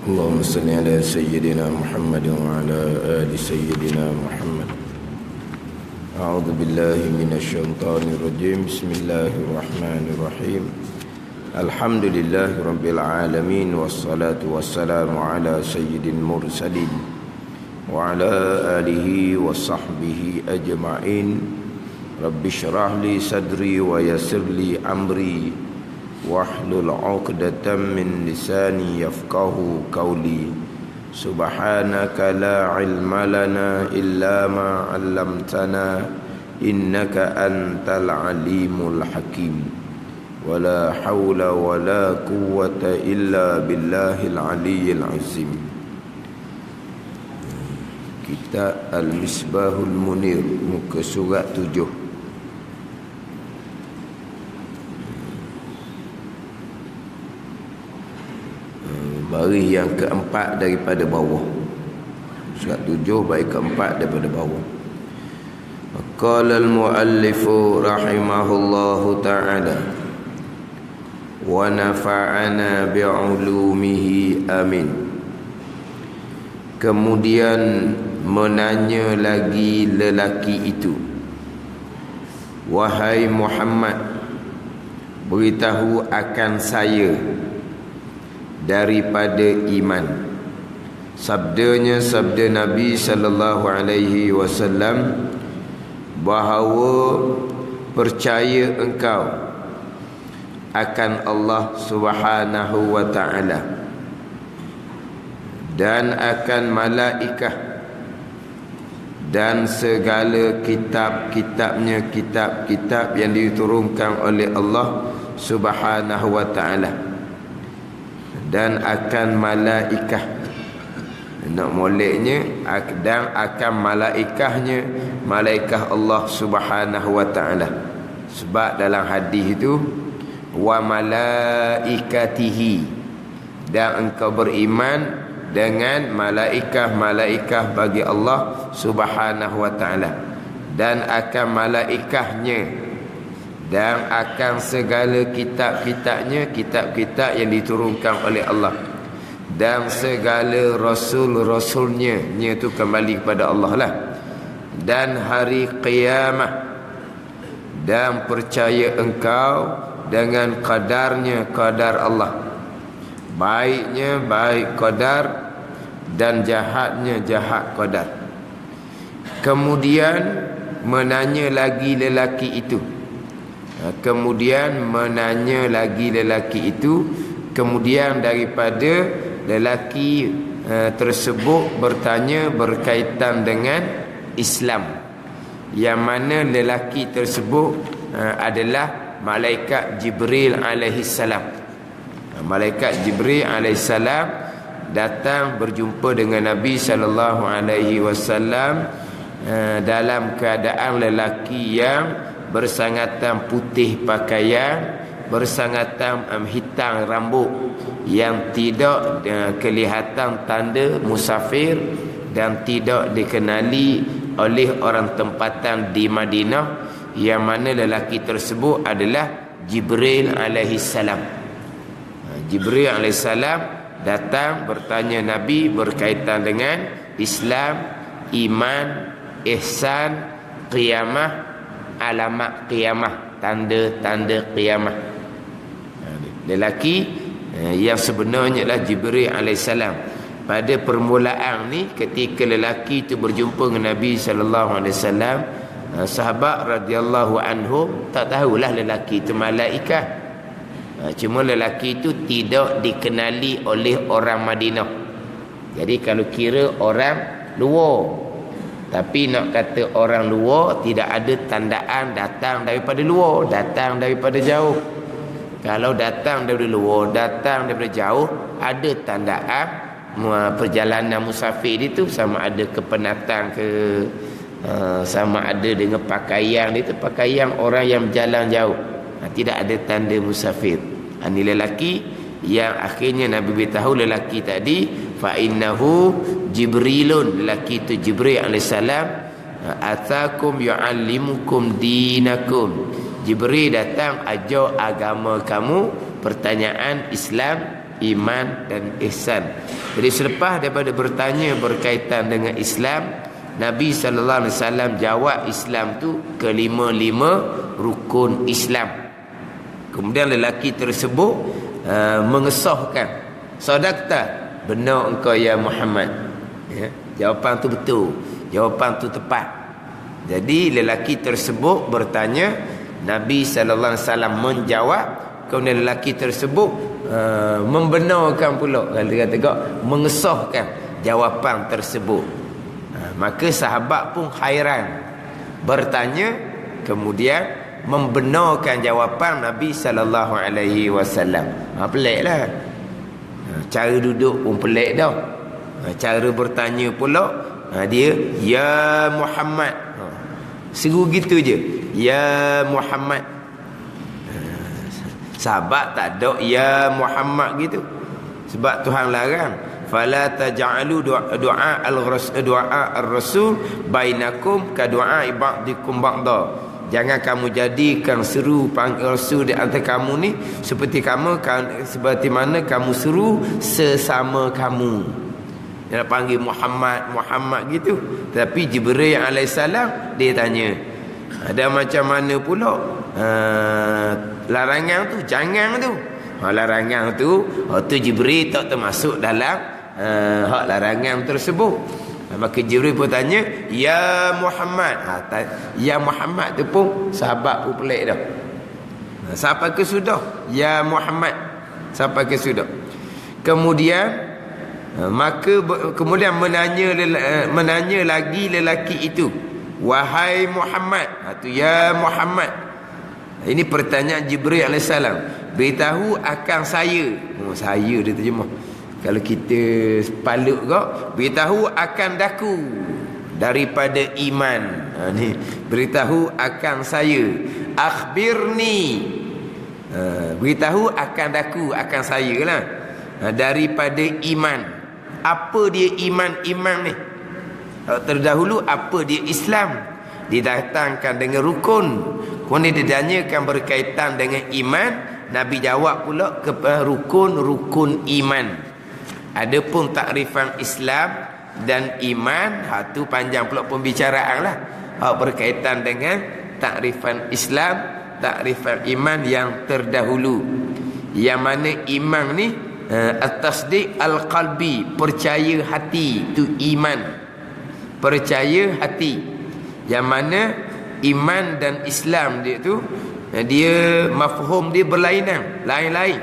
اللهم صل على سيدنا محمد وعلى آل سيدنا محمد. أعوذ بالله من الشيطان الرجيم. بسم الله الرحمن الرحيم. الحمد لله رب العالمين، والصلاة والسلام على سيد المرسلين وعلى آله وصحبه أجمعين. رب اشرح لي صدري ويسر لي أمري واحلل عقدة من لساني يفقه قولي. سبحانك لا علم لنا إلا ما علمتنا إنك أنت العليم الحكيم. ولا حول ولا قوة إلا بالله العلي العظيم. Kitab Al-Misbahul Munir, muka surat 7. Baris yang keempat daripada bawah. Surat 7 baris keempat daripada bawah. Qala al-muallifu rahimahullahu ta'ala wa nafa'ana bi'ulumihi amin. Kemudian menanya lagi lelaki itu, wahai Muhammad, beritahu akan saya daripada iman. Sabdanya sabda Nabi sallallahu alaihi wasallam, bahawa percaya engkau akan Allah Subhanahu wa taala dan akan malaikah dan segala kitab-kitabnya, kitab-kitab yang diturunkan oleh Allah Subhanahu wa taala, dan akan malaikah, nak moleknya, dan akan malaikahnya, malaikah Allah Subhanahu wa taala. Sebab dalam hadis itu, wa malaikatihi, dan engkau beriman dengan malaikah-malaikah bagi Allah Subhanahu wa taala, dan akan malaikahnya, dan akan segala kitab-kitabnya, kitab-kitab yang diturunkan oleh Allah, dan segala rasul-rasulnya, nya itu kembali kepada Allah lah, dan hari qiyamah, dan percaya engkau dengan qadarnya, qadar Allah, baiknya baik qadar dan jahatnya jahat qadar. Kemudian menanya lagi lelaki itu, kemudian daripada lelaki tersebut bertanya berkaitan dengan Islam, yang mana lelaki tersebut adalah malaikat Jibril alaihissalam. Malaikat Jibril alaihissalam datang berjumpa dengan Nabi sallallahu alaihi wasallam dalam keadaan lelaki yang bersangatan putih pakaian, bersangatan hitam rambut, yang tidak kelihatan tanda musafir dan tidak dikenali oleh orang tempatan di Madinah, yang mana lelaki tersebut adalah Jibril alaihissalam. Jibril alaihissalam datang bertanya Nabi berkaitan dengan Islam, iman, ihsan, qiyamah, alamat qiyamah, tanda-tanda qiyamah. Lelaki yang sebenarnya adalah Jibril alaihissalam. Pada permulaan ni, ketika lelaki itu berjumpa dengan Nabi sallallahu alaihi wasallam, sahabat radhiyallahu anhum tak tahulah lelaki itu malaikat. Cuma lelaki itu tidak dikenali oleh orang Madinah. Jadi kalau kira orang luar, tapi nak kata orang luar, tidak ada tandaan datang daripada luar, datang daripada jauh. Kalau datang daripada luar, datang daripada jauh, ada tandaan perjalanan musafir itu, sama ada kepenatan ke, sama ada dengan pakaian itu, pakaian orang yang berjalan jauh. Tidak ada tanda musafir. Ini lelaki yang akhirnya Nabi beritahu lelaki tadi, fa innahu Jibrilun, lelaki itu Jibril alaihissalam, atakum yu'allimukum dinakum. Jibril datang ajar agama kamu, pertanyaan Islam, iman dan ihsan. Jadi selepas daripada bertanya berkaitan dengan Islam, Nabi SAW jawab Islam tu kelima-lima rukun Islam. Kemudian lelaki tersebut mengesahkan, sadaqta, benar engkau ya Muhammad. Ya, jawapan tu betul, jawapan tu tepat. Jadi lelaki tersebut bertanya, Nabi SAW menjawab, kemudian lelaki tersebut membenarkan pula, kalau kata kau, mengesahkan jawapan tersebut. Maka sahabat pun hairan, bertanya, kemudian membenarkan jawapan Nabi SAW. Peliklah. Cara duduk pun pelik dah. Cara bertanya pula, dia ya Muhammad. Seru gitu je, ya Muhammad. Sahabat tak ada ya Muhammad gitu, sebab Tuhan larang, fala taj'alu du'a ar-rasul bainakum ka du'a ba'dikum ba'da. Jangan kamu jadikan seru panggil Rasul di antara kamu ni seperti mana kamu seru sesama kamu. Dia nak panggil Muhammad, Muhammad gitu. Tapi Jibril alaihissalam dia tanya, ada macam mana pula larangan tu, jangan tu. Larangan tu, tu Jibril tak termasuk dalam hak larangan tersebut. Maka Jibril pun tanya, ya Muhammad. Ya Muhammad tu pun sahabat pun pelik dah. Sampai ke sudah, ya Muhammad, sampai ke sudah. Kemudian kemudian menanya lagi lelaki itu, wahai Muhammad. Tu ya Muhammad. Ini pertanyaan Jibril alaihissalam, beritahu akan saya. Saya dia terjemah. Kalau kita palut kau, beritahu akan daku daripada iman. Ni beritahu akan saya, akhbirni. Beritahu akan daku, akan saya lah, daripada iman. Apa dia iman ni? Terdahulu apa dia Islam? Didatangkan dengan rukun. Kemudian ditanyakan berkaitan dengan iman, Nabi jawab pula kepada rukun iman. Adapun takrifan Islam dan iman, tu panjang pula pembicaraan lah. Berkaitan dengan takrifan Islam, takrifan iman yang terdahulu. Yang mana iman ni at-tasdiq al-qalbi, percaya hati, tu iman. Percaya hati. Yang mana iman dan Islam dia tu, dia mafhum dia berlainan, lain-lain.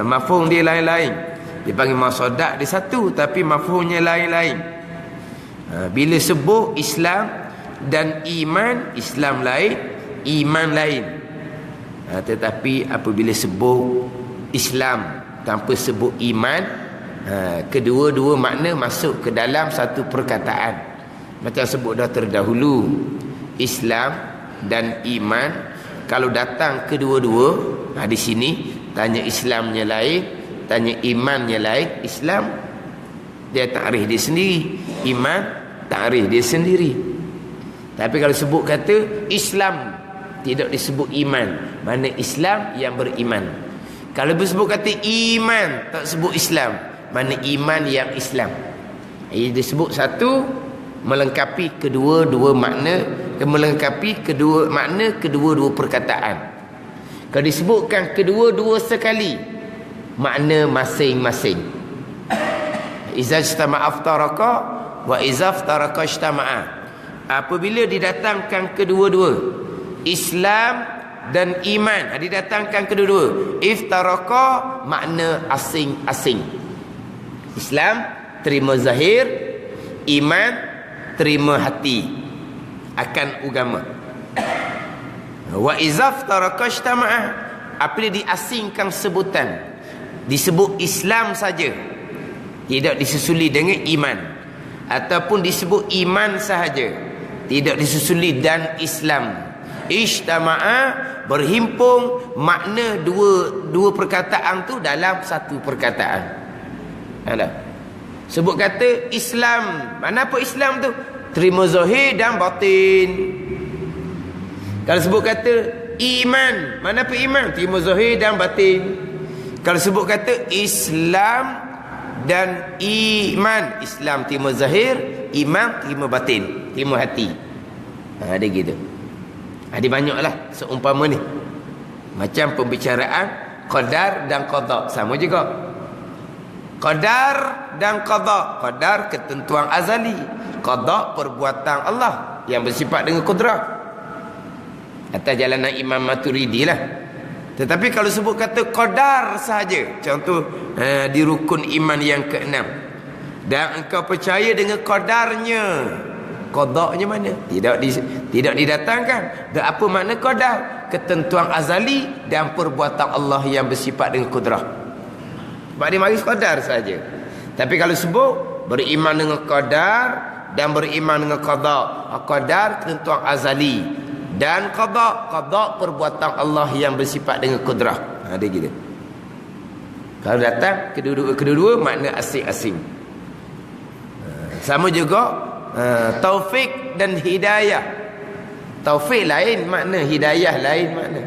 Mafhum dia lain-lain. Dia panggil masadak dia satu, tapi mafhumnya lain-lain. Bila sebut Islam dan iman, Islam lain, iman lain. Tetapi apabila sebut Islam tanpa sebut iman, kedua-dua makna masuk ke dalam satu perkataan. Macam sebut dah terdahulu, Islam dan iman, kalau datang kedua-dua, di sini tanya Islamnya lain, tanya imannya lain. Islam dia takrif dia sendiri, iman takrif dia sendiri. Tapi kalau sebut kata Islam, tidak disebut iman, mana Islam yang beriman. Kalau disebut kata iman, tak sebut Islam, mana iman yang Islam. Ia disebut satu melengkapi kedua-dua makna, melengkapi kedua makna kedua-dua perkataan. Kalau disebutkan kedua-dua sekali, makna masing-masing. Iza ijtama'a aftaraka wa iza aftaraka ijtama'a. Apabila didatangkan kedua-dua, Islam dan iman, didatangkan kedua-dua, iftaraka makna asing-asing. Islam terima zahir, iman terima hati akan agama. Wa iza aftaraka ijtama'a, apabila diasingkan sebutan, disebut Islam saja, tidak disusuli dengan iman, ataupun disebut iman sahaja, tidak disusuli dan Islam. Ijtama'a, berhimpun makna dua perkataan tu dalam satu perkataan. Ada sebut kata Islam, mana apa Islam tu? Terima zahir dan batin. Kalau sebut kata iman, mana apa iman? Terima zahir dan batin. Kalau sebut kata Islam dan iman, Islam terima zahir, iman terima batin, terima hati. Dia gitu. Dia banyaklah seumpama ni. Macam pembicaraan qadar dan qada, sama juga. Qadar dan qada. Qadar ketentuan azali, qada perbuatan Allah yang bersifat dengan kudrah. Atas jalanan Imam Maturidi lah. Tetapi kalau sebut kata qadar sahaja, contoh di rukun iman yang ke-6, dan engkau percaya dengan qadarnya, qadanya mana? Tidak didatangkan. Dan apa makna qadar? Ketentuan azali dan perbuatan Allah yang bersifat dengan kudrah. Sebab dia mari qadar saja. Tapi kalau sebut beriman dengan qadar dan beriman dengan qada, qadar ketentuan azali, dan qada perbuatan Allah yang bersifat dengan kudrah. Dia gitu. Kalau datang kedua-dua makna asing-asing. Sama juga taufik dan hidayah. Taufik lain makna, hidayah lain makna.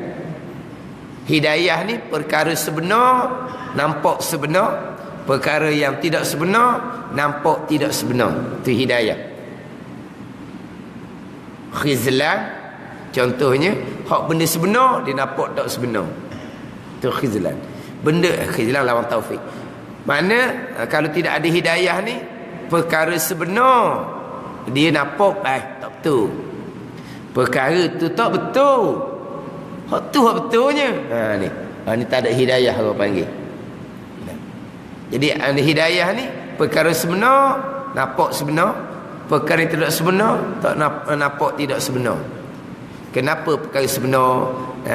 Hidayah ni perkara sebenar nampak sebenar, perkara yang tidak sebenar nampak tidak sebenar. Itu hidayah. Khizlan contohnya, hak benda sebenar dia nampak tak sebenar. Itu khizlan. Benda khizlan lawan taufik. Mana kalau tidak ada hidayah ni, perkara sebenar dia nampak tak betul. Perkara tu tak betul. Hak tu hak betulnya. Ni tak ada hidayah orang panggil. Jadi ada hidayah ni, perkara sebenar nampak sebenar, perkara yang tidak sebenar tak nampak tidak sebenar. Kenapa perkara sebenar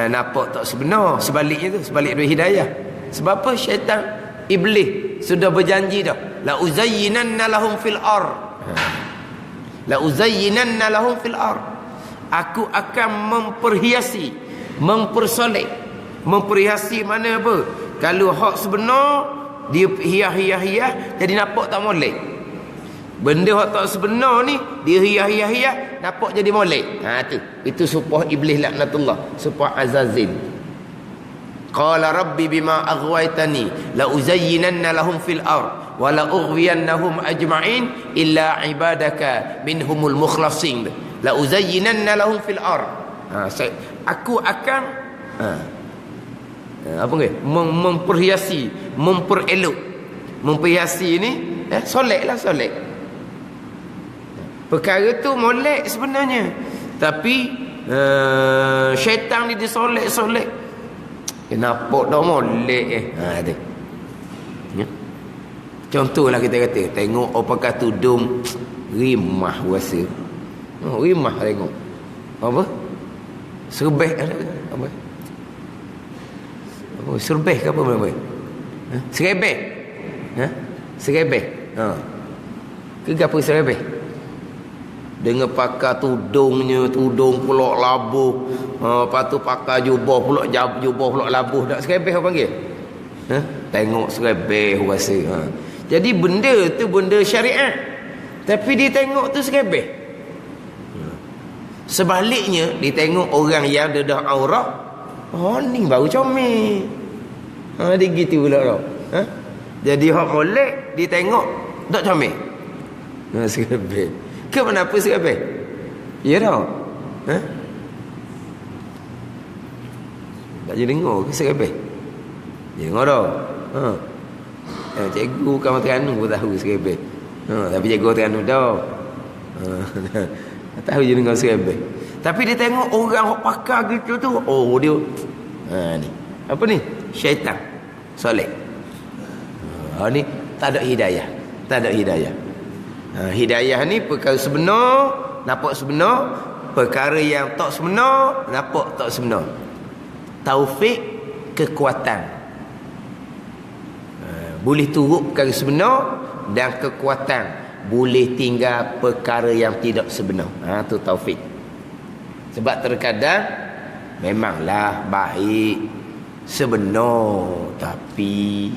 nampak tak sebenar? Sebaliknya tu, sebalik dari hidayah. Sebab apa? Syaitan, iblis sudah berjanji dah, la uzayyinanna lahum fil ard. La uzayyinanna lahum fil ard. Aku akan memperhiasi, mempersolek. Memperhiasi mana apa? Kalau hak sebenar dia hias jadi nampak tak molek. Benda hak tak sebenar ni dia hias nampak jadi molek. Itu supah iblis laknatullah, supah Azazil. Qala rabbi bima aghwaytani la uzayyinanna lahum fil ard wa la ughwiyannahum ajma'in illa ibadaka minhumul mukhlasin. La uzayyinanna lahum fil ard. Aku akan memperhiasi, memperelok. Memperhiasi ni soleklah solek. Perkara tu molek sebenarnya, tapi syaitan ni dia solek. Kenapa dah molek tu. Ya. Contohlah kita kata, tengok orang pakai tudung rimah rasa. Rimah tengok. Apa? Serbeh apa? Serbeh ke apa nama? Serebeh. Serebeh. Ke apa serebeh? Dengan pakai tudungnya, tudung pulak labuh. Lepas tu pakai jubah pulak labuh. Tak serebeh apa panggil? Tengok serebeh rasa. Jadi benda tu benda syariat, tapi dia tengok tu serebeh. Sebaliknya dia tengok orang yang ada dah aurat, ni baru comel. Dia gitu pula tau. Jadi hak molek dia tengok tak comel. Serebeh. Kenapa serebeh? Ya tau. Tak jadi dengar ke serebeh? Dia dengar tau. Cikgu kamu Terengganu pun tahu serebeh. Tapi cikgu Terengganu tau. Tahu je dengar serebeh. Tapi dia tengok orang yang pakar gitu tu, dia ni apa ni? Syaitan soleh. Ni tak ada hidayah. Tak ada hidayah. Hidayah ni perkara sebenar nampak sebenar, perkara yang tak sebenar nampak tak sebenar. Taufik kekuatan. Boleh turut perkara sebenar, dan kekuatan boleh tinggal perkara yang tidak sebenar. Tu taufik. Sebab terkadang memanglah baik sebenar, tapi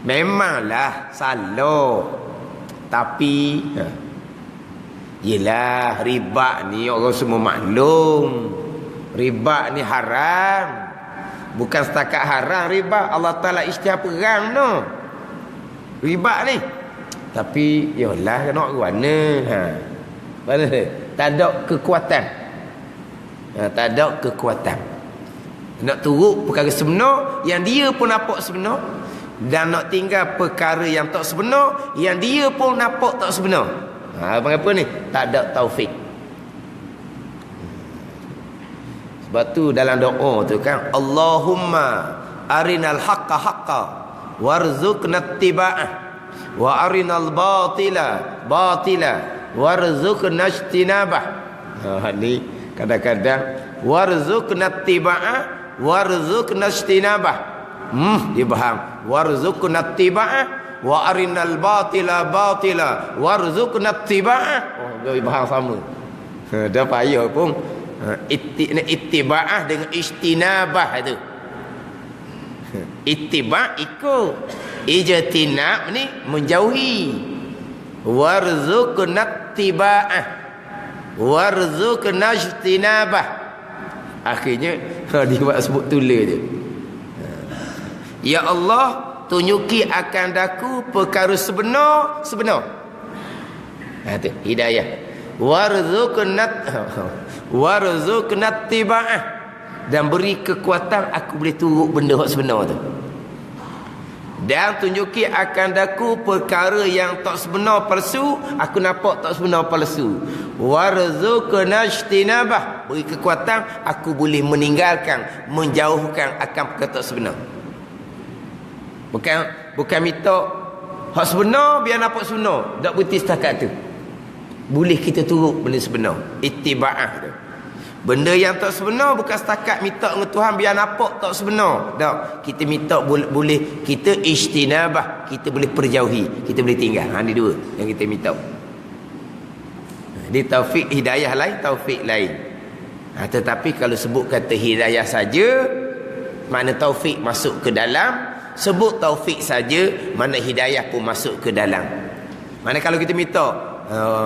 memanglah salah, tapi yelah riba ni orang semua maklum. Riba ni haram. Bukan setakat haram riba, Allah Ta'ala isytihar perang no. Riba ni. Tapi yalah nak mana? Mana? Tak ada kekuatan. Tak ada kekuatan. Nak turut perkara sebenar yang dia pun nampak sebenar, dan nak tinggal perkara yang tak sebenar yang dia pun nampak tak sebenar. Apa ni? Tak ada taufik. Sebab tu dalam doa tu kan, Allahumma arinal haqqa haqqa warzuqna ittiba'ah wa arinal batila batila warzuqna ijtinabah. Ni kadang-kadang warzuqna ittiba'ah warzuqna ijtinabah. Dia faham. Warzuqna ittiba'ah wa arinal batila batila warzuqna ittiba'ah. Dia faham sama. Dah payah pun. Ittiba'ah dengan ijtinabah itu. Ittiba' ikut, ijtinab ni menjauhi. Warzuqna ittiba'ah warzuqna ijtinabah. Akhirnya dia buat sebut tulis je. Ya Allah, tunjuki akan daku perkara sebenar. Itu hidayah. Warzuqna ittiba'ah, dan beri kekuatan aku boleh turut benda hak sebenar tu. Dan tunjuki akan daku perkara yang tak sebenar palsu, aku nampak tak sebenar palsu. Warzuqna ijtinabah, beri kekuatan aku boleh meninggalkan, menjauhkan akan perkara tak sebenar. Bukan minta hak sebenar biar nampak sebenar, tak berhenti setakat tu. Boleh kita turut benda sebenar, ittiba'ah tu. Benda yang tak sebenar bukan setakat minta dengan Tuhan biar nampak tak sebenar. Tak, kita minta boleh kita ijtinabah, kita boleh perjauhi, kita boleh tinggal. Ni dua yang kita minta. Di taufik hidayah lain, taufik lain. Tetapi kalau sebut kata hidayah saja, makna taufik masuk ke dalam. Sebut taufik saja, mana hidayah pun masuk ke dalam. Mana kalau kita minta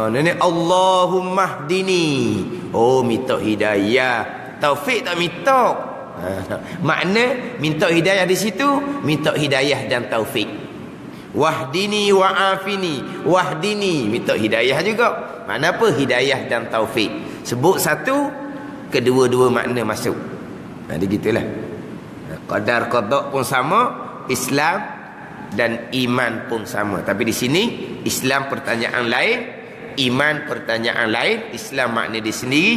nenek Allahumma hdini, minta hidayah, taufik tak minta. Makna minta hidayah di situ, minta hidayah dan taufik. Wahdini wa'afini, wahdini minta hidayah juga. Makna apa? Hidayah dan taufik. Sebut satu, kedua-dua makna masuk. Dia gitulah. Qadar qada pun sama, Islam dan iman pun sama. Tapi di sini Islam pertanyaan lain, iman pertanyaan lain. Islam makna di sendiri,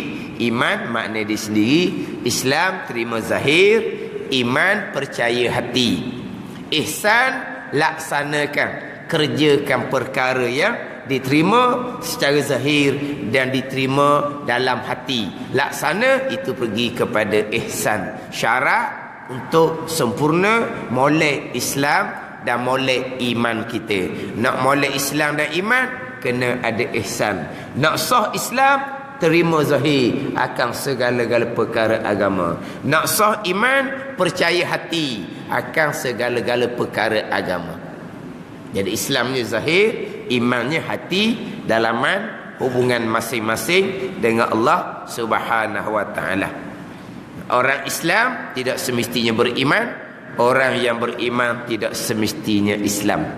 iman makna di sendiri. Islam terima zahir, iman percaya hati. Ihsan laksanakan, kerjakan perkara yang diterima secara zahir dan diterima dalam hati. Laksana itu pergi kepada ihsan. Syarat untuk sempurna molek Islam dan molek iman kita. Nak molek Islam dan iman, kena ada ihsan. Nak sah Islam, terima zahir akan segala-gala perkara agama. Nak sah iman, percaya hati akan segala-gala perkara agama. Jadi Islamnya zahir, imannya hati, dalaman hubungan masing-masing dengan Allah Subhanahu wa taala. Orang Islam tidak semestinya beriman, orang yang beriman tidak semestinya Islam.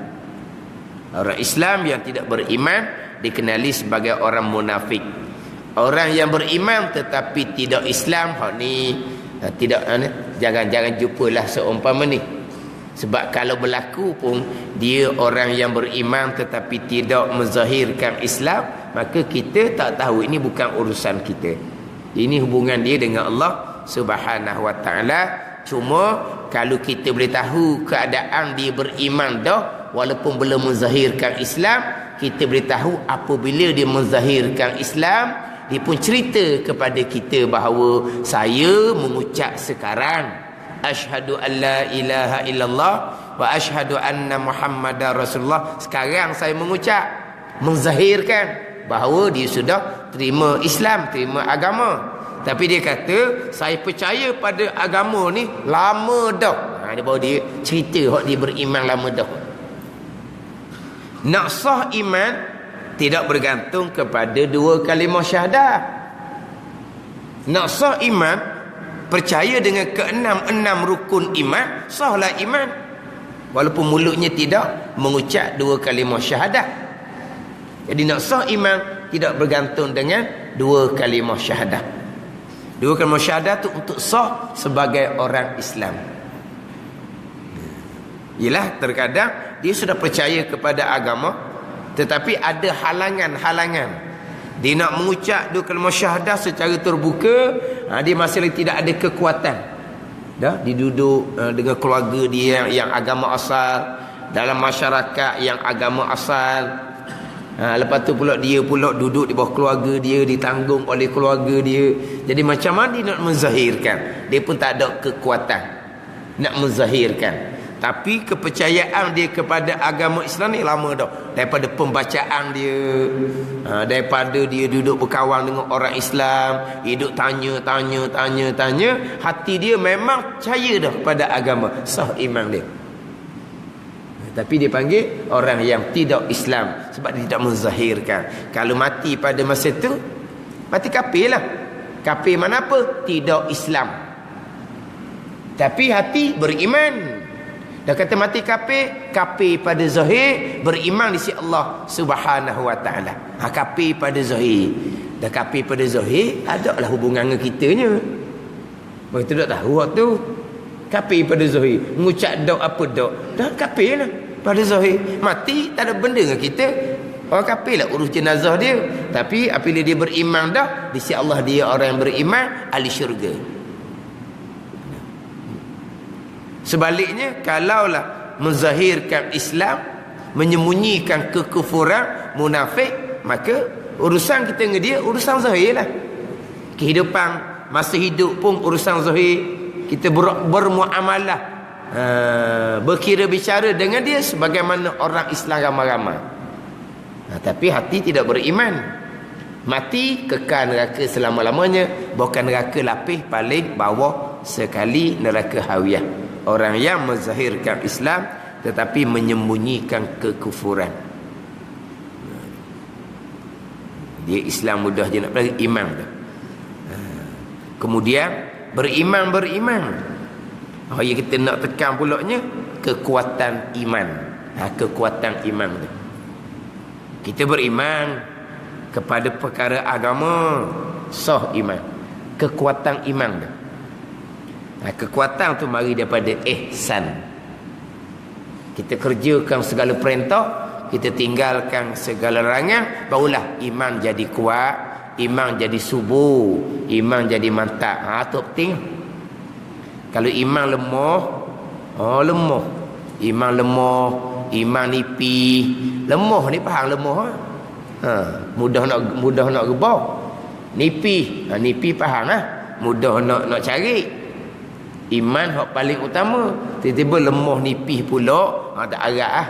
Orang Islam yang tidak beriman dikenali sebagai orang munafik. Orang yang beriman tetapi tidak Islam, ni tidak, jangan jumpalah seumpama ni. Sebab kalau berlaku pun dia orang yang beriman tetapi tidak menzahirkan Islam, maka kita tak tahu, ini bukan urusan kita. Ini hubungan dia dengan Allah Subhanahu wa ta'ala. Cuma kalau kita boleh tahu keadaan dia beriman dah walaupun belum menzahirkan Islam, kita boleh tahu apabila dia menzahirkan Islam, dia pun cerita kepada kita bahawa saya mengucap sekarang asyhadu an la ilaha illallah wa asyhadu anna muhammadar rasulullah. Sekarang saya mengucap, menzahirkan bahawa dia sudah terima Islam, terima agama. Tapi dia kata saya percaya pada agama ni lama dah. Dia baru dia cerita hak dia beriman lama dah. Nak sah iman tidak bergantung kepada dua kalimah syahadah. Nak sah iman percaya dengan keenam rukun iman, sahlah iman. Walaupun mulutnya tidak mengucap dua kalimah syahadah. Jadi nak sah iman tidak bergantung dengan dua kalimah syahadah. Dua kalimah syahadah tu untuk sah sebagai orang Islam. Ialah terkadang dia sudah percaya kepada agama, tetapi ada halangan-halangan. Dia nak mengucap dua kalimah syahadah secara terbuka, dia masih tidak ada kekuatan. Dah diduduk dengan keluarga dia yang agama asal, dalam masyarakat yang agama asal. Lepas tu pula dia pula duduk di bawah keluarga dia, ditanggung oleh keluarga dia. Jadi macam mana dia nak menzahirkan? Dia pun tak ada kekuatan nak menzahirkan. Tapi kepercayaan dia kepada agama Islam ni lama dah. Daripada pembacaan dia, daripada dia duduk berkawan dengan orang Islam, hidup tanya, hati dia memang percaya dah kepada agama, sah iman dia. Tapi dia panggil orang yang tidak Islam sebab dia tidak menzahirkan. Kalau mati pada masa itu, mati kafir lah. Kafir mana apa? Tidak Islam. Tapi hati beriman. Dah kata mati kafir, kafir pada zahir, beriman di sisi Allah Subhanahu wa taala. Kafir pada zahir. Dah kafir pada zahir, ada lah hubungan dengan kitanya. Begitu tak tahu waktu kafir pada zahir, mengucap dok apa dok, dah kafir lah pada zahir. Mati tak ada benda dengan kita. Orang kafir lah urus jenazah dia. Tapi apabila dia beriman dah, di sisi Allah dia orang yang beriman, ahli syurga. Sebaliknya, kalaulah menzahirkan Islam, menyembunyikan kekufuran, munafik, maka urusan kita dengan dia urusan zahir lah. Kehidupan masa hidup pun urusan zahir. Kita bermuamalah, berkira bicara dengan dia sebagaimana orang Islam ramai-ramai. Tapi hati tidak beriman, mati kekal neraka selama-lamanya. Bukan neraka lapis, paling bawah sekali, neraka hawiyah. Orang yang menzahirkan Islam tetapi menyembunyikan kekufuran. Dia Islam mudah je nak pelajari, iman dah. Kemudian beriman. Yang kita nak tekan pulaknya kekuatan iman. Kekuatan iman tu. Kita beriman kepada perkara agama, sah iman. Kekuatan iman tu. Kekuatan tu mari daripada ihsan. Kita kerjakan segala perintah, kita tinggalkan segala larangan, barulah iman jadi kuat, iman jadi subur, iman jadi mantap. Tu penting. Kalau iman lemah, lemah. Iman lemah, iman nipis. Lemah ni faham lemah. Mudah nak gebau. Nipis, nipis faham lah. Mudah nak cari. Iman hak paling utama. Tiba-tiba lemah nipis pula, tak arah lah.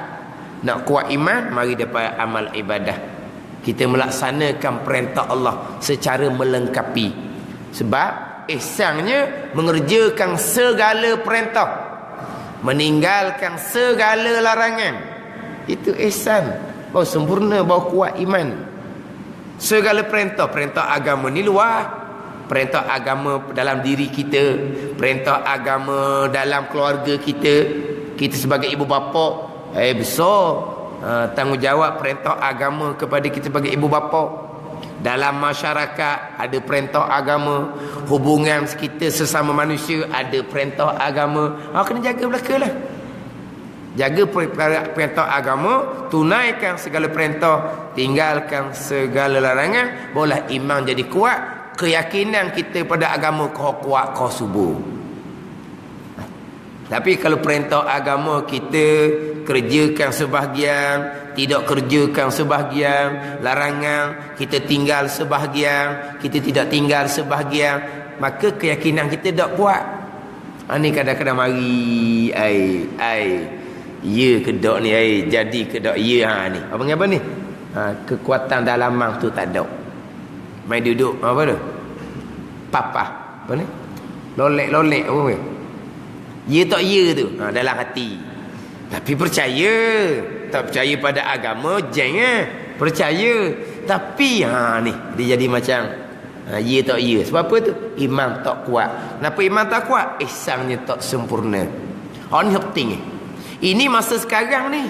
Nak kuat iman, mari dapat amal ibadah. Kita melaksanakan perintah Allah secara melengkapi. Sebab ihsannya mengerjakan segala perintah, meninggalkan segala larangan. Itu ihsan. Baru sempurna, baru kuat iman. Segala perintah agama ni luar. Perintah agama dalam diri kita, perintah agama dalam keluarga kita. Kita sebagai ibu bapa, besar tanggungjawab perintah agama kepada kita sebagai ibu bapa. Dalam masyarakat ada perintah agama. Hubungan kita sesama manusia ada perintah agama. Kena jaga belaka lah. Jaga perintah agama, tunaikan segala perintah, tinggalkan segala larangan, barulah iman jadi kuat. Keyakinan kita pada agama kau kuat, kau subur. Tapi kalau perintah agama kita kerjakan sebahagian, tidak kerjakan sebahagian, larangan kita tinggal sebahagian, kita tidak tinggal sebahagian, maka keyakinan kita tak kuat. Ni kadang-kadang mari ya ke tak ni, jadi ke tak ya, ni apa ni, kekuatan dalaman tu tak ada. Main duduk apa tu? Papa. Apa ni? Lolek apa ni? Ya tak ya tu. Dalam hati. Tapi percaya. Tak percaya pada agama, jangan. Percaya. Tapi ni dia jadi macam Ya tak ya. Sebab apa tu? Iman tak kuat. Kenapa iman tak kuat? Ihsannya tak sempurna. Ni penting. Ini masa sekarang ni.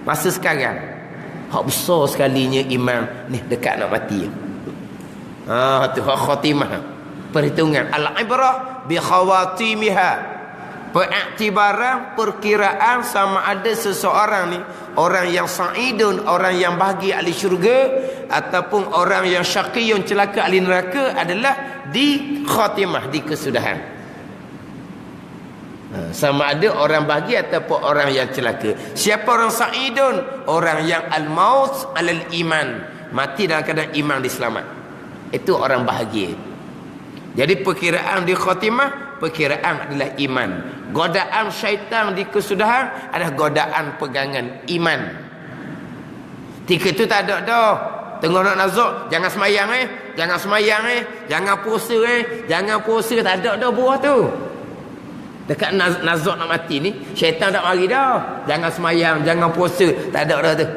Masa sekarang. Hak besar sekalinya iman ni dekat nak mati. Tu hak khatimah. Perhitungan al-ibrah bi khawatimiha. Pengiktibaran, perkiraan sama ada seseorang ni orang yang sa'idun, orang yang bahagia ahli syurga, ataupun orang yang syaqiyun, celaka ahli neraka adalah di khatimah, di kesudahan. Sama ada orang bahagia ataupun orang yang celaka. Siapa orang sa'idun? Orang yang al-maut alal iman, mati dalam keadaan iman diselamat. Itu orang bahagia. Jadi perkiraan di khatimah, perkiraan adalah iman. Godaan syaitan di kesudahan adalah godaan pegangan iman. Tiga itu tak ada dah. Tengok nak nazak, jangan semayang jangan semayang jangan puasa jangan puasa, tak ada dah buah tu. Dekat nazak nak mati ni, syaitan tak mari dah. Jangan semayang, jangan puasa, tak ada dah tu.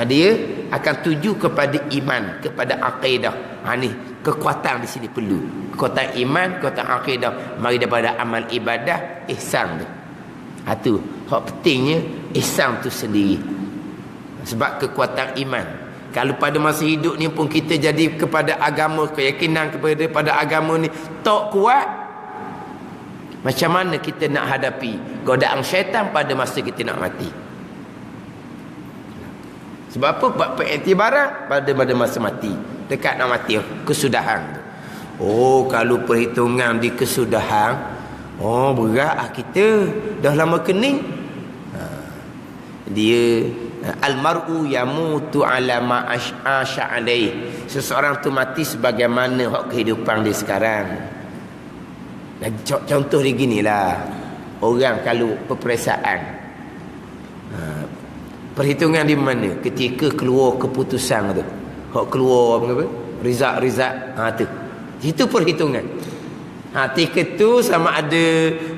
Dia akan tuju kepada iman, kepada akidah. Ni kekuatan di sini perlu. Kekuatan iman, kekuatan akidah, mari daripada amal ibadah, ihsan tu. Tu hak pentingnya ihsan tu sendiri. Sebab kekuatan iman. Kalau pada masa hidup ni pun kita jadi kepada agama, keyakinan kepada agama ni tak kuat, macam mana kita nak hadapi godaan syaitan pada masa kita nak mati? Sebab apa? Buat pengiktibaran pada masa mati, dekat nak mati, kesudahan. Kalau perhitungan di kesudahan, berat kita, dah lama kening. Dia almar'u yamutu ala ma asha alaih. Seseorang tu mati sebagaimana hak kehidupan dia sekarang. Dan contoh dia ginilah. Orang kalau peperiksaan, perhitungan di mana ketika keluar keputusan tu, hak keluar apa? Rizak tu. Itu perhitungan. Ketika tu sama ada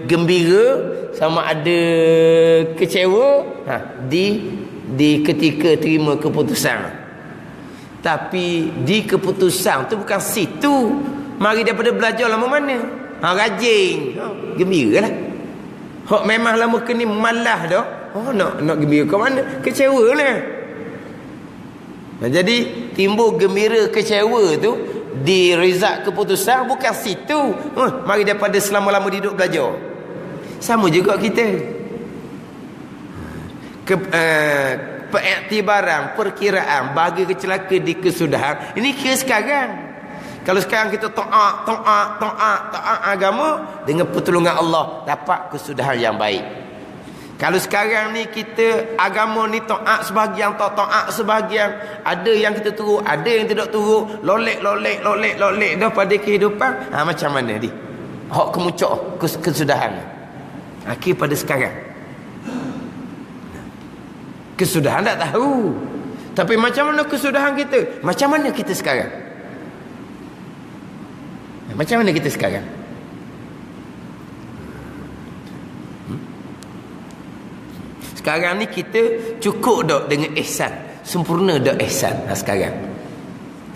gembira, sama ada kecewa, di ketika terima keputusan. Tapi di keputusan tu bukan situ. Mari daripada belajar lama mana? Rajin. Gembira lah. Hak memang lama kena malah dah. Nak gembira ke mana? Kecewa lah. Jadi timbul gembira kecewa tu di result keputusan bukan situ. Mari daripada selama-lama duduk belajar. Sama juga kita. Pengiktibaran, perkiraan bagi kecelaka di kesudahan ini kira sekarang. Kalau sekarang kita taat agama, dengan pertolongan Allah dapat kesudahan yang baik. Kalau sekarang ni kita agama ni taat sebahagian, tak taat sebahagian, ada yang kita turut, ada yang tidak turut, lolek dah pada kehidupan, macam mana ni? Hak kemuncak kesudahan. Akhir pada sekarang. Kesudahan tak tahu. Tapi macam mana kesudahan kita? Macam mana kita sekarang? Macam mana kita sekarang? Sekarang ni kita cukup tak dengan ihsan? Sempurna tak ihsan sekarang?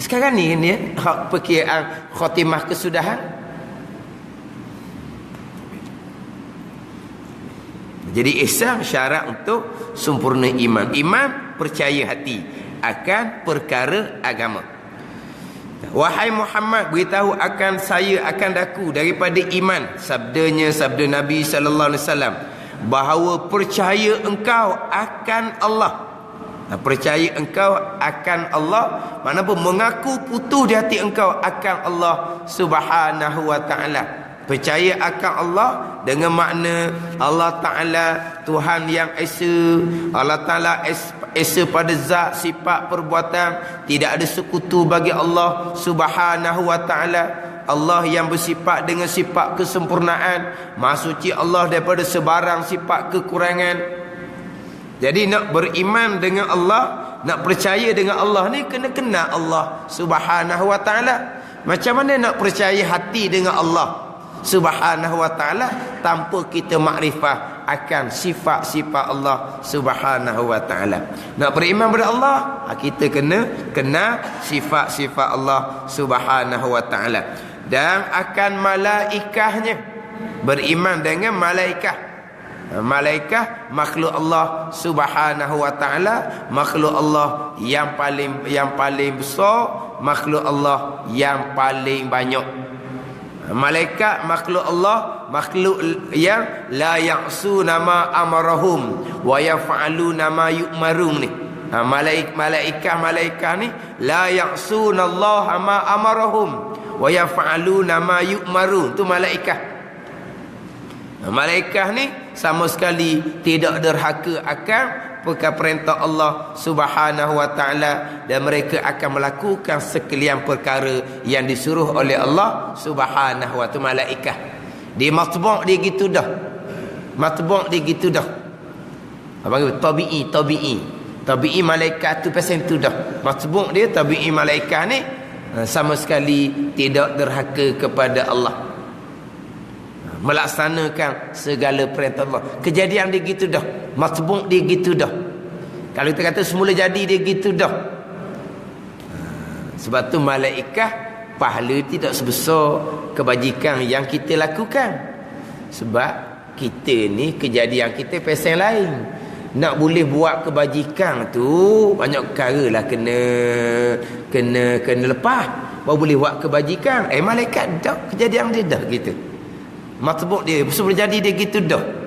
Sekarang ni hak perkiraan khatimah kesudahan. Jadi ihsan syarat untuk sempurna iman. Iman percaya hati akan perkara agama. Wahai Muhammad, beritahu akan saya akan daku daripada iman. Sabda Nabi sallallahu alaihi wasallam, bahawa percaya engkau akan Allah. Percaya engkau akan Allah, mana pun mengaku putus di hati engkau akan Allah Subhanahu wa ta'ala. Percaya akan Allah dengan makna Allah Ta'ala Tuhan yang esa. Allah Ta'ala esa pada zat, sifat, perbuatan. Tidak ada sekutu bagi Allah Subhanahu wa ta'ala. Allah yang bersifat dengan sifat kesempurnaan, Maha suci Allah daripada sebarang sifat kekurangan. Jadi nak beriman dengan Allah, nak percaya dengan Allah ni kena kenal Allah Subhanahu wa ta'ala. Macam mana nak percaya hati dengan Allah? Subhanahu wa ta'ala tanpa kita makrifah akan sifat-sifat Allah Subhanahu wa ta'ala. Nak beriman pada Allah, kita kena kenal sifat-sifat Allah Subhanahu wa ta'ala. Dan akan malaikahnya, beriman dengan malaikah. Malaikat makhluk Allah Subhanahu wa ta'ala, makhluk Allah yang paling besar, makhluk Allah yang paling banyak. Malaikat makhluk Allah, makhluk yang la ya'suna ma amarahum wa yaf'aluna ma yu'marun ni. Malaikat ni la ya'suna Allah ma amarahum wa yaf'aluna ma yu'marun. Tu malaikat. Malaikat ni sama sekali tidak derhaka akan perintah Allah Subhanahu wa ta'ala, dan mereka akan melakukan sekalian perkara yang disuruh oleh Allah Subhanahu wa ta'ala. Malaikat dia matbu' dia gitu dah. Matbu' dia gitu dah. Apa panggil tabi'i malaikat tu pasal tu dah. Matbu' dia tabi'i malaikat ni sama sekali tidak derhaka kepada Allah, melaksanakan segala perintah Allah. Kejadian dia gitu dah. Matbu' dia gitu dah. Kalau kita kata semula jadi dia gitu dah. Sebab tu malaikat pahala tidak sebesar kebajikan yang kita lakukan. Sebab kita ni kejadian kita pasal lain. Nak boleh buat kebajikan tu banyak perkara lah kena lepas baru boleh buat kebajikan. Malaikat dah kejadian dia dah gitu. Matbu' dia semula jadi dia gitu dah.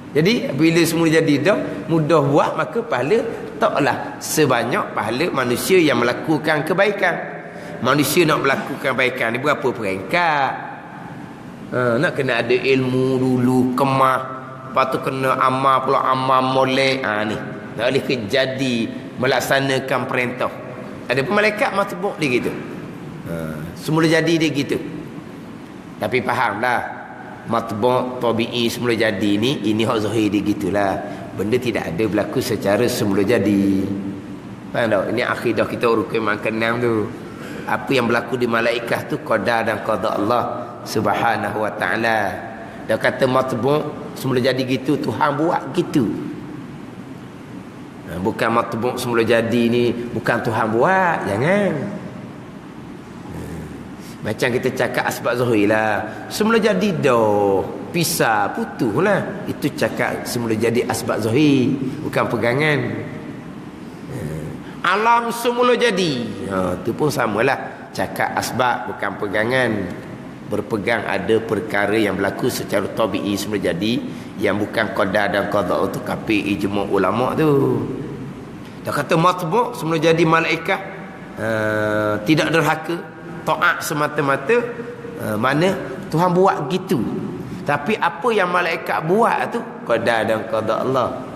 Jadi bila semula jadi dah mudah buat, maka pahala taklah sebanyak pahala manusia yang melakukan kebaikan. Manusia nak melakukan kebaikan ni berapa peringkat? Nak kena ada ilmu dulu, kemah, lepas tu kena amal pula, amal molek. Ni nak boleh jadi melaksanakan perintah. Ada pun malaikat matbu' dia gitu. Semula jadi dia gitu. Tapi fahamlah, matbu' tabi'i semula jadi ni, ini hak zahir dia gitulah. Benda tidak ada berlaku secara semula jadi. Faham tak? Ini akidah kita rukun makan tu. Apa yang berlaku di malaikat tu qadar dan qada Allah Subhanahu wa ta'ala. Dia kata matbu' semula jadi gitu, Tuhan buat gitu. Bukan matbu' semula jadi ni bukan Tuhan buat, jangan. Macam kita cakap asbab zahir lah. Semula jadi dah, pisah, putus lah. Itu cakap semula jadi asbab zahir, bukan pegangan. Alam semula jadi, itu pun samalah. Cakap asbab bukan pegangan. Berpegang ada perkara yang berlaku secara tabi'i semula jadi, yang bukan qadar dan qada untuk KPI ijma' ulama' tu. Dia kata matbu' semula jadi malaikat tidak derhaka, taat semata-mata, mana Tuhan buat gitu. Tapi apa yang malaikat buat tu qadar dan qada Allah.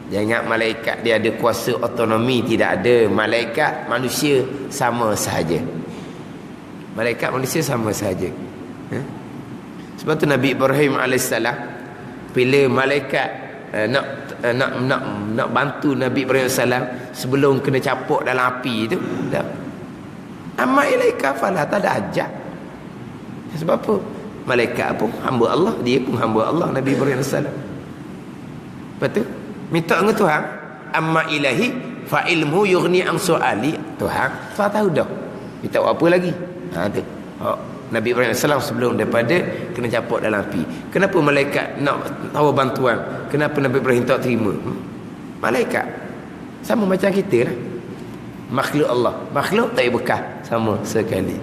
Jangan malaikat dia ada kuasa otonomi, tidak ada. Malaikat manusia sama sahaja. Malaikat manusia sama sahaja. Sebab tu Nabi Ibrahim AS bila malaikat nak bantu Nabi Ibrahim AS sebelum kena capuk dalam api tu, amma ilaika fala tadajja. Sebab apa? Malaikat pun hamba Allah, dia pun hamba Allah, Nabi Ibrahim AS. Betul? Minta dengan Tuhan, amma ilahi fa ilmu yughni an suali. Tuhan Tuhan tahu dah. Minta apa lagi? Tu. Nabi Ibrahim AS sebelum daripada kena capuk dalam api. Kenapa malaikat nak tahu bantuan? Kenapa Nabi Ibrahim tak terima? Malaikat sama macam kita lah. Makhluk Allah, makhluk tak bekah sama sekali.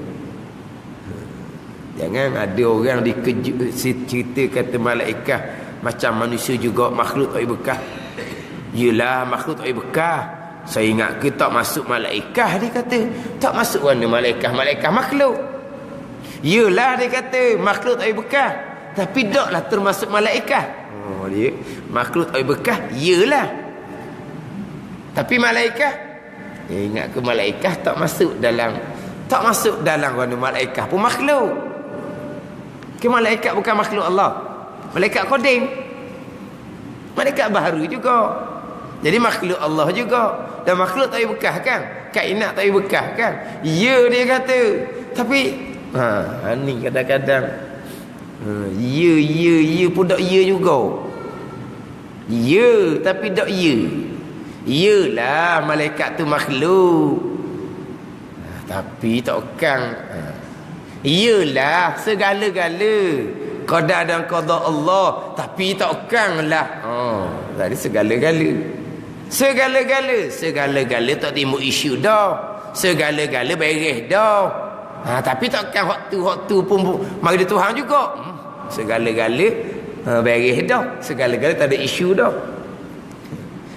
Jangan ada orang dikejut cerita kata malaikat macam manusia juga makhluk tak bekah. Yelah makhluk tak bekah. Saya ingat ke tak masuk malaikat, dia kata. Tak masuk mana malaikat? Malaikat makhluk. Yelah dia kata makhluk tak bekah, tapi taklah termasuk malaikat. Dia makhluk tak bekah, yelah. Tapi malaikat, ingat ke malaikat tak masuk dalam mana malaikat pun makhluk. Ke malaikat bukan makhluk Allah. Malaikat qadim. Malaikat baharu juga. Jadi makhluk Allah juga. Dan makhluk tak bekah kan? Kainat tak bekah kan? Ya dia kata. Tapi ni kadang-kadang Ya pun tak ya juga. Ya tapi tak ya. Yalah malaikat tu makhluk. Tapi takkan. Yalah segala-gala qadar dan qada Allah, tapi takkanlah. Tadi segala-gala. Segala-gala tak timbul isu dah. Segala-gala beres dah. Tapi takkan waktu pun mari Tuhan juga. Segala-gala beres dah. Segala-gala tak ada isu dah.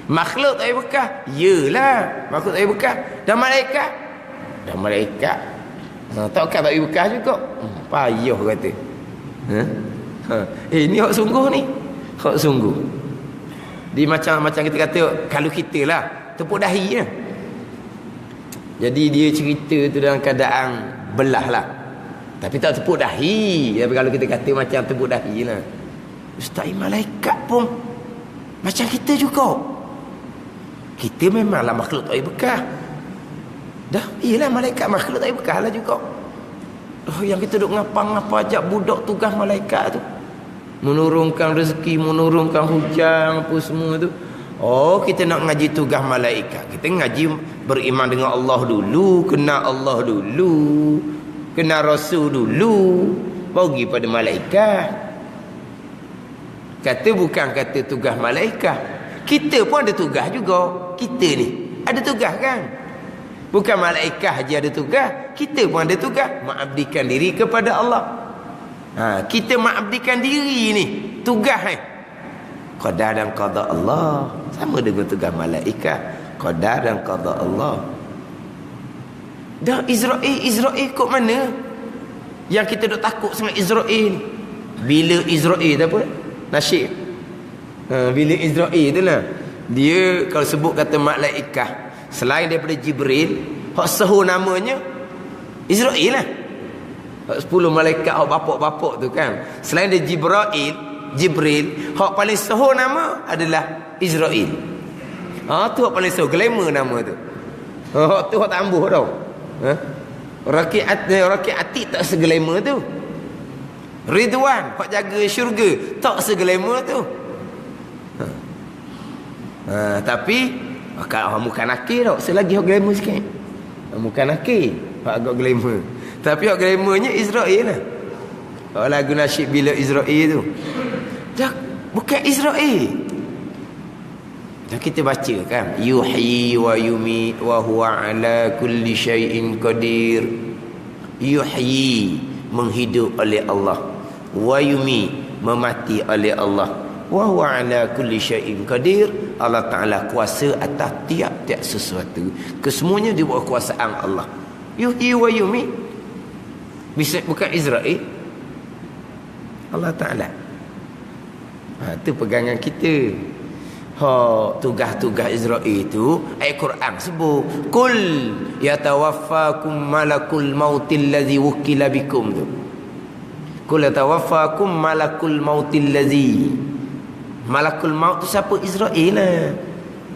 Makhluk tak payah bekah. Yalah, makhluk tak payah bekah. Dan malaikat. Takkan tak payah bekah juga. Payah kata. Ni hak sungguh ni. Hak sungguh. Di macam kita kata kalau kita lah tepuk dahi lah. Jadi dia cerita tu dalam keadaan belah lah. Tapi tak tepuk dahi. Tapi kalau kita kata macam tepuk dahi lah. Ustaz, malaikat pun macam kita juga. Kita memanglah makhluk tak payah bekah. Dah, iyalah malaikat makhluk tak payah bekah lah juga. Yang kita duk ngapa-ngapa ajak budak tugas malaikat tu. Menurunkan rezeki, menurunkan hujan, apa semua tu. Kita nak ngaji tugas malaikat. Kita ngaji beriman dengan Allah dulu, kenal Allah dulu, kenal Rasul dulu, baru pergi pada malaikat. Kata bukan kata tugas malaikat. Kita pun ada tugas juga. Kita ni ada tugas kan? Bukan malaikat saja ada tugas, kita pun ada tugas mengabdikan diri kepada Allah. Kita mengabdikan diri ni tugas ni. Qadar dan qada Allah sama dengan tugas malaikat. Qadar dan qada Allah. Dah Israel kok mana? Yang kita duk takut sangat Israel ni. Bila Israel tu apa? Nasyid. Bila Israel tu lah. Dia kalau sebut kata malaikat, selain daripada Jibril, hak sahur namanya Israel lah. Hak 10 malaikat hak bapak-bapak tu kan. Selain dia Jibril, hak paling sahur nama adalah Israel. Tu hak paling sahur, glamour nama tu. Hak tu hak tambuh tau. Rakyat atik tak seglamour tu. Ridwan hak jaga syurga tak seglamour tu. Tapi kalau muka nakir tau, selagi hak glamour sikit. Muka nakir hak agak glamour. Tapi hak glamournya Israel lah. Kalau lagu nasyid bila Israel tu dah bukan Israel. Dah kita baca kan, yuhyi wa yumit wa huwa ala kulli syai'in qadir. Yuhyi menghidup oleh Allah, wa yumit memati oleh Allah, wa huwa ala kulli syai'in qadir. Allah Ta'ala kuasa atas tiap-tiap sesuatu. Kesemuanya di bawah kuasaan Allah. Yuhyi wa yumit. Bisa bukan Israel, Allah Ta'ala. Itu pegangan kita. Tugas-tugas Israel itu ayat Quran sebut, kul yatawaffakum malakul mautil ladzi wukila bikum tu. Kul yatawaffakum malakul mautil ladzi. Malakul maut tu siapa? Israel lah.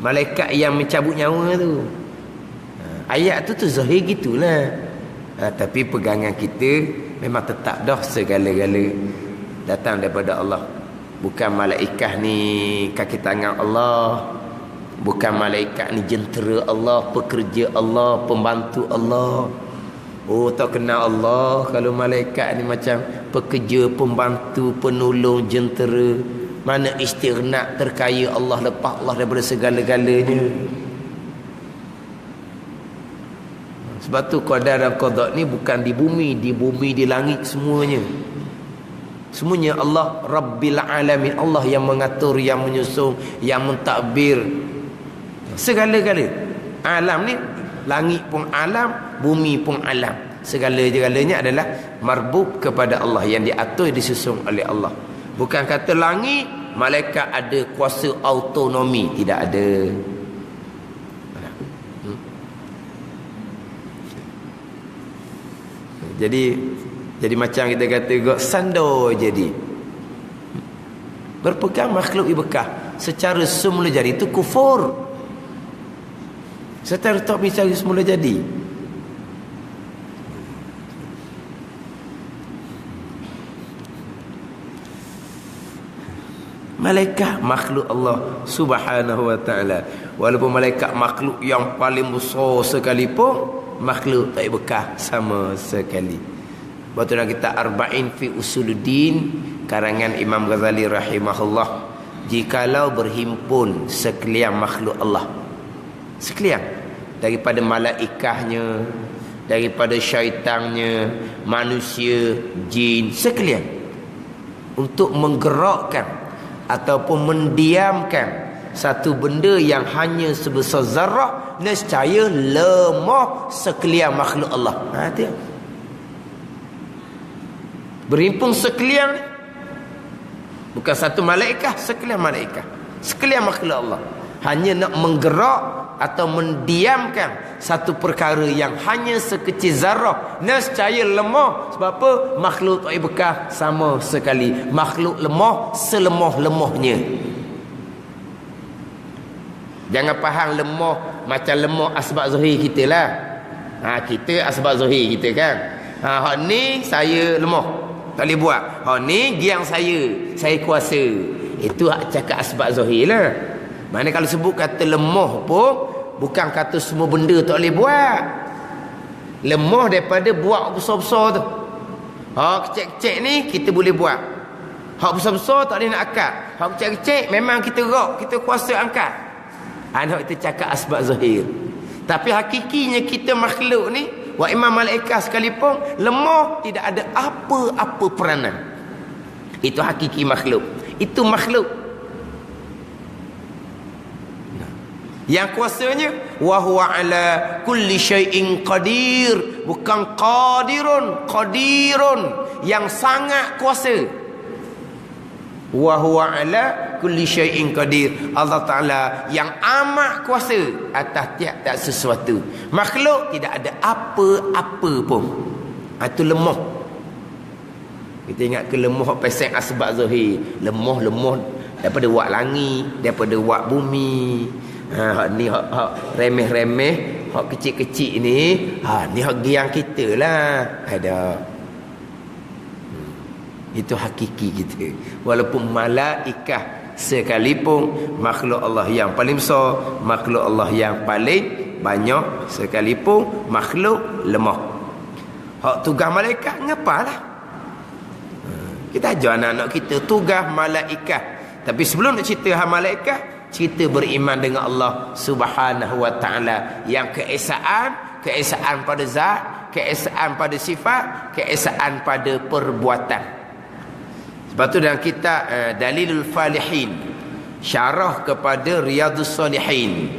Malaikat yang mencabut nyawa tu. Ayat tu zahir gitulah. Tapi pegangan kita memang tetap dah segala-gala datang daripada Allah. Bukan malaikat ni kaki tangan Allah. Bukan malaikat ni jentera Allah, pekerja Allah, pembantu Allah. Tak kenal Allah. Kalau malaikat ni macam pekerja, pembantu, penolong, jentera. Mana istighna, terkaya Allah, lepas Allah daripada segala-galanya. Sebab tu qadar dan qada ni bukan di bumi, di langit semuanya. Semuanya Allah Rabbil Alamin. Allah yang mengatur, yang menyusun, yang mentadbir segala-gala. Alam ni, langit pun alam, bumi pun alam. Segala-galanya adalah marbub kepada Allah, yang diatur, disusun oleh Allah. Bukan kata langit malaikat ada kuasa autonomi, tidak ada. Jadi macam kita kata sandor jadi. Berpegang makhluk ibekah secara semula jadi itu kufur. Secara tak bisa semula jadi. Malaikat makhluk Allah Subhanahu wa ta'ala. Walaupun malaikat makhluk yang paling besar sekalipun, makhluk tak bekas sama sekali. Waktu nak kita Arba'in fi Usuluddin karangan Imam Ghazali rahimahullah, jikalau berhimpun sekalian makhluk Allah, sekalian, daripada malaikahnya, daripada syaitannya, manusia, jin, sekalian, untuk menggerakkan ataupun mendiamkan satu benda yang hanya sebesar zarah, nescaya lemah sekalian makhluk Allah. Dia berhimpun sekalian ni, bukan satu malaikat, sekalian malaikat, sekalian makhluk Allah, hanya nak menggerak atau mendiamkan satu perkara yang hanya sekecil zarah, nescaya lemah. Sebab apa? Makhluk tak bekas sama sekali. Makhluk lemah selemah-lemahnya. Jangan faham lemah macam lemah asbab zahir kita lah. Kita asbab zahir kita kan. Hak ni saya lemah, tak boleh buat. Hak ni giang saya kuasa. Itu hak cakap asbab zahir lah. Mana kalau sebut kata lemah pun, bukan kata semua benda tak boleh buat. Lemah daripada buat besar-besar tu. Hak kecil-kecil ni kita boleh buat. Hak besar-besar tak boleh nak angkat. Hak kecil-kecil memang kita rak, kita kuasa angkat. Anak itu cakap asbab zahir. Tapi hakikinya kita makhluk ni, wa imam malaikat sekalipun, lemah, tidak ada apa-apa peranan. Itu hakiki makhluk. Itu makhluk. Yang kuasanya wa huwa ala kulli syai'in qadir, bukan qadirun, yang sangat kuasa. Wa huwa ala kulli syai'in qadir, Allah Taala yang amat kuasa atas tiap-tiap sesuatu. Makhluk tidak ada apa-apa pun. Itu lemah. Kita ingat ke lemah pasal asbab zahir. Lemah daripada wak langit, daripada wak bumi. Hak ni hak remeh-remeh, hak kecil-kecil ni, ni hak giang kita lah. Ada. Itu hakiki kita. Walaupun malaikat sekalipun, makhluk Allah yang paling besar, makhluk Allah yang paling banyak sekalipun, makhluk lemah. Hak tugas malaikat ngapalah? Kita ajar anak-anak kita tugas malaikat. Tapi sebelum nak cerita hal malaikat, cerita beriman dengan Allah Subhanahu wa ta'ala, yang keesaan pada zat, keesaan pada sifat, keesaan pada perbuatan. Sebab tu dalam kitab Dalilul Falihin, syarah kepada Riyadhus Salihin,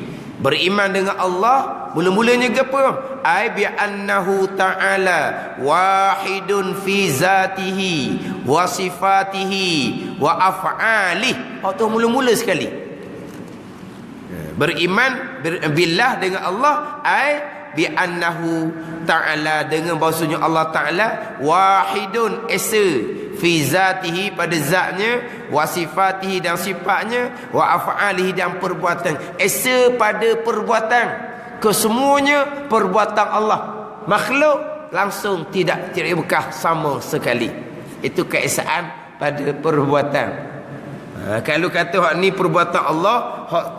beriman dengan Allah mula-mulanya apa? Ai bi annahu ta'ala wahidun fi zatihi wa sifatihi wa af'alihi. Itu mula-mula sekali. Beriman billah dengan Allah, ai bi annahu ta'ala, dengan bahasanya Allah Ta'ala wahidun, esa, fi zatihi, pada zatnya, wa sifatihi, dan sifatnya, wa af'alihi, dan perbuatan. Esa pada perbuatan. Kesemuanya perbuatan Allah. Makhluk langsung tidak bekas sama sekali. Itu keesaan pada perbuatan. Kalau kata hak ni perbuatan Allah, hak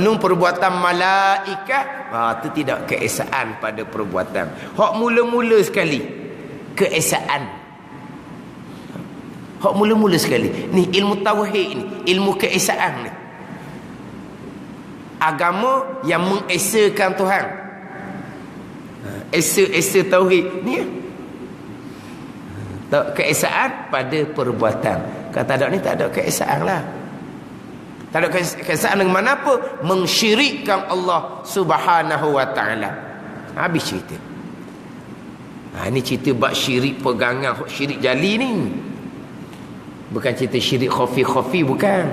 nu perbuatan malaikat, itu tidak keesaan pada perbuatan. Hak mula-mula sekali keesaan. Hak mula-mula sekali ni ilmu tauhid ni, ilmu keesaan ni. Agama yang mengesakan Tuhan. Esa tauhid ni. Keesaan pada perbuatan. Kata ada ni tak ada keesaan lah. Tak ada keesaan dengan mana apa? Mensyirikkan Allah Subhanahu wa ta'ala. Habis cerita. Ini cerita bab syirik pegangan, syirik jali ni. Bukan cerita syirik khafi-khafi, bukan.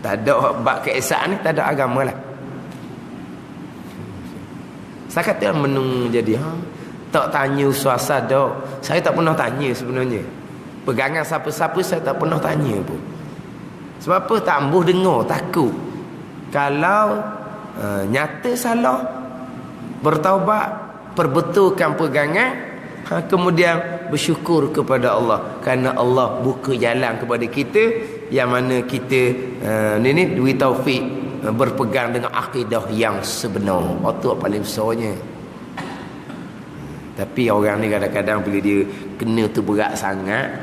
Tak ada bab keesaan ni, tak ada agama lah. Saya kata menung jadi tak tanya suasa dak. Saya tak pernah tanya sebenarnya. Pegangan siapa-siapa saya tak pernah tanya pun. Sebab apa? Tak ambuh dengar, takut. Kalau nyata salah, bertaubat, perbetulkan pegangan, Kemudian bersyukur kepada Allah kerana Allah buka jalan kepada kita, yang mana kita ni diberi taufik berpegang dengan akidah yang sebenar. Itu paling besarnya. Tapi orang ni kadang-kadang bila dia kena tu berat sangat,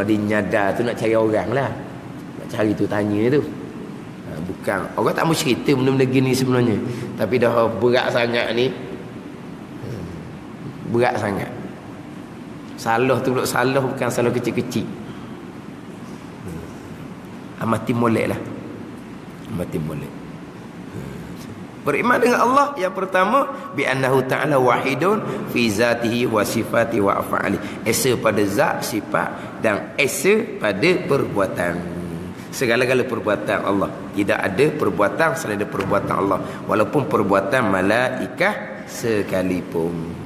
dia nyadar tu nak cari orang lah, nak cari tu tanya tu. Bukan orang tak mau cerita benda-benda gini sebenarnya, tapi dah berat sangat ni, berat sangat. Salah tu pula salah bukan salah kecil-kecil. Mati molek lah. Mati molek. Beriman dengan Allah yang pertama, bi annahu ta'ala wahidun fi zatihi wa sifati wa af'ali. Esa pada zat, sifat dan esa pada perbuatan. Segala-gala perbuatan Allah. Tidak ada perbuatan selain daripada perbuatan Allah, walaupun perbuatan malaikat sekalipun.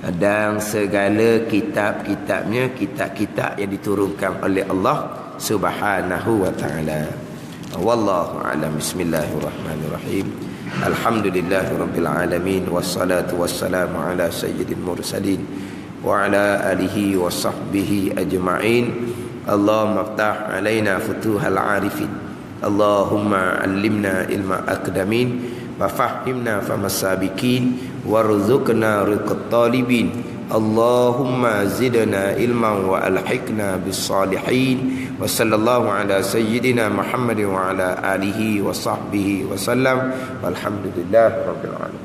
Dan segala kitab-kitabnya, kitab-kitab yang diturunkan oleh Allah Subhanahu wa ta'ala. Wallahu a'lam. Bismillahirrahmanirrahim. Alhamdulillahirabbil alamin, wassalatu wassalamu ala sayyidil mursalin wa ala alihi wa sahbihi ajma'in. Allahumma aftah alaina futuhal arifin. Allahumma allimna ilma aqdamin wa fahimna famasabikin warzuqna rizqat talibin. Allahumma zidna ilman wa alhiqna bis salihin. Wa sallallahu ala sayyidina Muhammadin wa ala alihi wa sahbihi wa sallam. Walhamdulillah rabbil alamin.